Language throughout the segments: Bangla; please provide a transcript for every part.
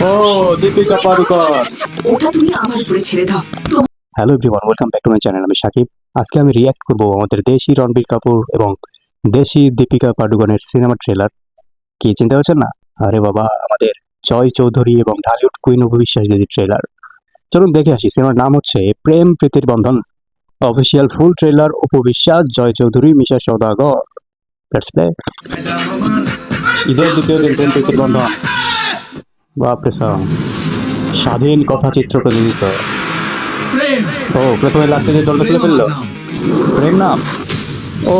ও দীপিকা পাড়ুকর। ওটা তুমি আমার উপরে ছেড়ে দাও। Hello everyone, welcome back to my channel. আমি সাকিব। আজকে আমি রিয়্যাক্ট করব আমাদের দেশি রণবীর কাপুর এবং দেশি দীপিকা পাড়ুকনের সিনেমা ট্রেলার। কি চিন্তা করছেন না? আরে বাবা, আমাদের জয় চৌধুরী এবং ঢালিউড কুইন অপু বিশ্বাস দিদির ট্রেলার। চলুন দেখে আসি। সিনেমার নাম হচ্ছে প্রেম প্রীতির বন্ধন। Official full trailer Apu Biswas, Joy Chowdhury, Misha Sawdagar. Let's play. ঈদের দ্বিতীয় দিন প্রেম প্রীতির বন্ধন। বাপরে সং স্বাধীন কথাচিত্র প্রযোজিত। ও প্রথমে লাগতে যে দলটা খুলে ফেললো। প্রেম নাম। ও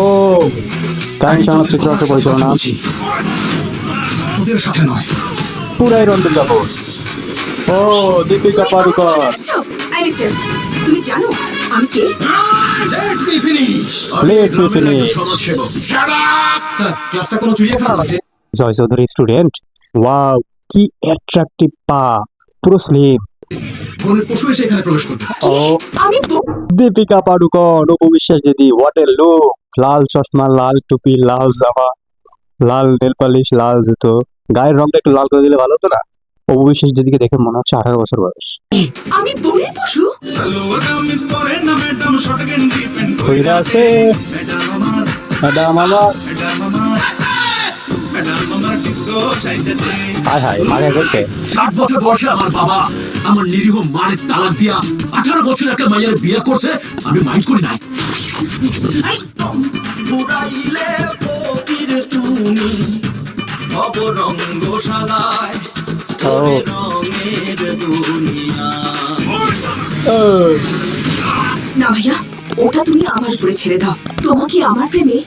কাহিনী সংলাপ চিত্রনাট্য পরিচালনা ওদের সাথে নয়। পুরাই রণবীর কাপুর। ও দীপিকা পাড়ুকর। আই মিস্টার, তুমি জানো আমি কে? Let me finish. Let me finish. সমাজসেবক। Shut up. স্যার, ক্লাসটা কোনো চিড়িয়াখানা আছে? জয় চৌধুরী স্টুডেন্ট। ওয়াও কি অ্যাট্রাকটিভ পা, পুরো স্লিম। বনের পশু এসে এখানে প্রবেশ করবে। ও আমি দীপিকা পাড়ুকর, অপু বিশ্বাস দিদি, হোয়াট এ লুক। লাল চশমা, লাল টুপি, লাল জামা, লাল নেল পালিশ, লাল জুতো। গায়ের রংটা একটু লাল করে দিলে ভালো হতো না? অপু বিশ্বাস দিদিকে দেখে মনে হচ্ছে 18 বছর বয়স। আমি বনের পশু। কইরা আছে ম্যাডাম আমার। হায় হায় মাগে করছে। 60 বছর বয়সে আমার বাবা আমার নিরীহ মায়ের তালাক দিয়া 18 বছর একটা মায়ের বিয়ে করছে। আমি মাইন্ড করি নাই। ঘুরাইলে ফকির তুমি নবরঙ্গশালায় ও রঙের দুনিয়া। না ভাইয়া, ওটা তুমি আমার উপরে ছেড়ে দাও। তোমাকে আমার প্রেমে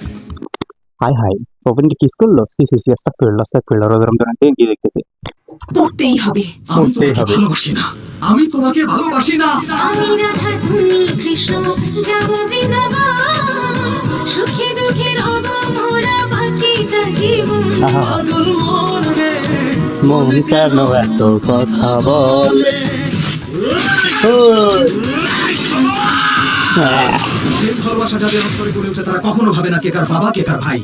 হাই হাই ওপেনটি কিস করলো। সি সি সি আস্তাগফিরুল্লাহ রোজা রমজানের দিন কি দেখতেছি। পড়তেই হবে। আমি করতেই তোমাকে হবে। ভালোবাসি না। আমি তোমাকে ভালোবাসি না। আমি রাধা তুমি কৃষ্ণ যাব বৃন্দাবন, সুখে দুঃখে রব মোরা বাকিটা জীবন। আহা, পাগল মন রে মন কেন এত কথা বলে। ও, হ্যাঁ, প্রেম ভালোবাসা যাদের অন্তরে গড়ে ওঠে তারা কখনো ভাবে না কে কার বাবা কে কার ভাই।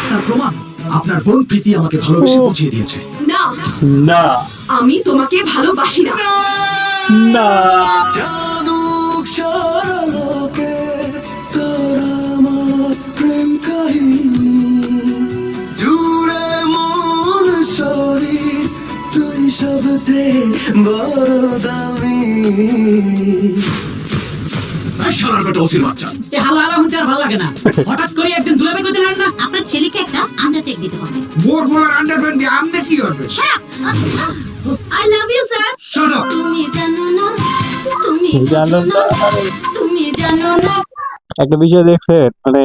তার প্রমাণ আপনার বোন প্রীতি আমাকে ভালোবেসে বুঝিয়ে দিয়েছে। না, না আমি তোমাকে ভালোবাসি না। না জানুক সরলোকে তোর আমার প্রেম কাহিনী, জুড়ে মন শরীর তুই সবচেয়ে বড় দামি। শালার বেটা ওসির বাচ্চা। এ হালা হালা হতে আর ভালো লাগে না। হঠাৎ করে একদিন দুলাবে কই দিলেন না? আপনার ছেলেকে একটা আন্ডারটেক দিতে হবে। মোর বলার আন্ডারপ্যান্ট দিয়ে আমনে কি করবে? I love you sir. Shut up. তুমি জানো না, তুমি জানো জানো না। না, তুমি জানো না। একটা বিষয় দেখছেন, মানে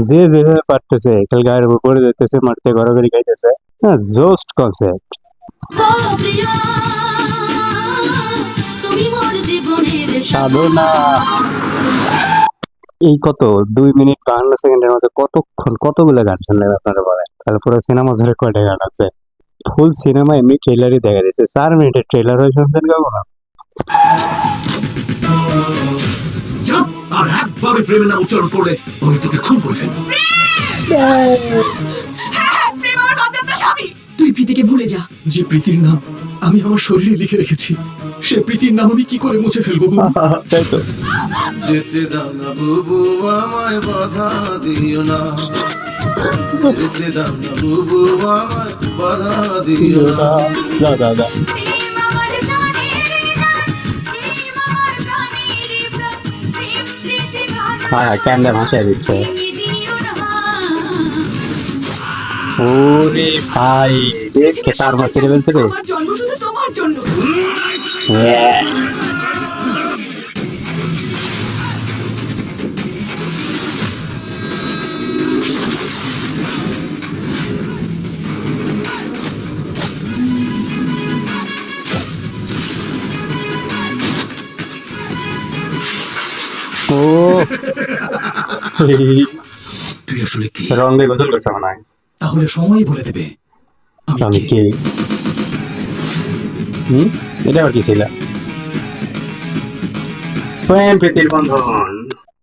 যে যেভাবে পারতেছে খালি গায়ের উপর পড়ে যেতেছে, মারতে গড়াগড়ি খাইতেছে। হ্যাঁ, জোস্ট কনসেপ্ট। ও প্রিয়া, তুমি মোর জীবনের সাধনা। এই কত 2 মিনিট 52 সেকেন্ডের মধ্যে কতক্ষণ কতগুলো গান শুনলেন আপনারা বলেন? তারপরে সিনেমা ধরে কয়টা গান আছে? ফুল সিনেমা এমনি ট্রেলারই দেখা যাচ্ছে। 4 মিনিটের ট্রেলার হয়ে শুনছেন কখনো? চাপ। আর একবার ওই প্রেমের নাম উচ্চারণ করলে আমি তোকে খুন করে ফেলবো। হ্যাঁ, প্রেম আমার অত্যন্ত স্বামী। তুই প্রীতিকে ভুলে যা। যে প্রীতির নাম আমি আমার শরীরে লিখে রেখেছি, সে প্রীতির নাম আমি কি করে মুছে ফেলবো? তাই তো। যেতে দাও না বুবু আমায় বাধা দিও না, যেতে দাও না বুবু আমায় বাধা দিও না। যা যা যা। প্রেম আমার প্রাণের গান, প্রেম আমার প্রাণের প্রাণ, প্রেম প্রীতি হ্যাঁ হ্যাঁ, ক্যান্ডে ভাসায় দিচ্ছে। তুমি দিও না। ওরে ভাই, দেখে তার মাসে ফেলছে রে। আমার জন্ম শুধু তোমার জন্য। হ্যাঁ। ও তুই আসলে কি? রং দিয়ে গোসল করছে মনে হয়। তাহলে সময়ই বলে দেবে আমি আমি কে। কে? এটা আবার কি ছিল? প্রেম প্রীতির বন্ধন।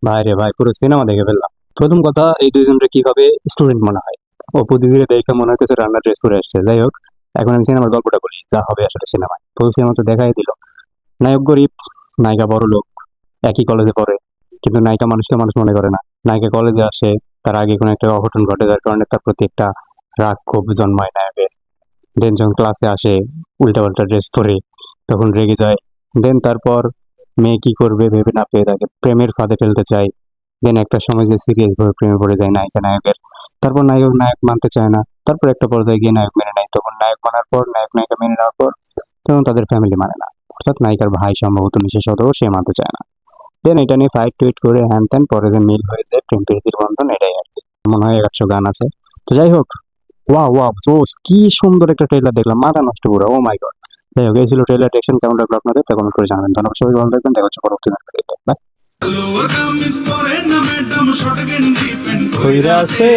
ভাই রে ভাই, পুরো সিনেমা দেখে ফেললাম। প্রথম কথা, এই দুইজনের কি হবে? স্টুডেন্ট মনে হয়। অপু দিদিরে দেখে মনে হচ্ছে রান্না ড্রেস পরে আসছে। যাই হোক, এখন আমি সিনেমার গল্পটা বলি, যা হবে আসলে সিনেমায়। ফুল সিনেমা তো দেখাই দিল, নায়ক গরিব, নায়িকা বড় লোক, একই কলেজে পড়ে, কিন্তু নায়িকা মানুষকে মানুষ মনে করে না। নায়িকা কলেজে আসে, তার আগে কোনো একটা অঘটন ঘটে যার কারণে তার প্রতি একটা রাগ ক্ষোভ জন্মায় নায়কের। দেন যখন ক্লাসে আসে উল্টাপাল্টা ড্রেস পরে, তখন রেগে যায়। দেন তারপর মেয়ে কি করবে ভেবে না পেয়ে তাকে প্রেমের ফাঁদে ফেলতে চায়। দেন একটা সময় যে সিরিয়াস ভাবে প্রেমে পড়ে যায় নায়িকা নায়কের। তারপর নায়ক মানতে চায় না, তারপর একটা পর্যায়ে গিয়ে নায়ক মেনে নেয়। তখন নায়ক মানার পর, নায়ক নায়িকা মেনে নেওয়ার পর তখন তাদের ফ্যামিলি মানে না, অর্থাৎ নায়িকার ভাই সম্ভবত বিশেষত সে মানতে চায় না। দেন এটা নিয়ে ফাইট টুইট করে হ্যান ত্যান, পরে যে মিল হয়ে যায়, প্রেম প্রীতির বন্ধন, এটাই আর কি। মনে হয় 100 গান আছে। তো যাই হোক, ওয়াও ওয়াও জোস, কি সুন্দর একটা ট্রেলার দেখলাম, মাথা নষ্ট পুরো, ও মাই গড। যাই হোক, এই ছিল ট্রেলার রিঅ্যাকশন। কেমন লাগলো আপনাদের তা কমেন্ট করে জানাবেন। ধন্যবাদ, সবাই ভালো থাকবেন, দেখা হচ্ছে পরবর্তী ভিডিওতে। বাই। লোয়ার কামিজ পরে না ম্যাডাম শর্ট গেঞ্জি প্যান্ট কইরা আছে।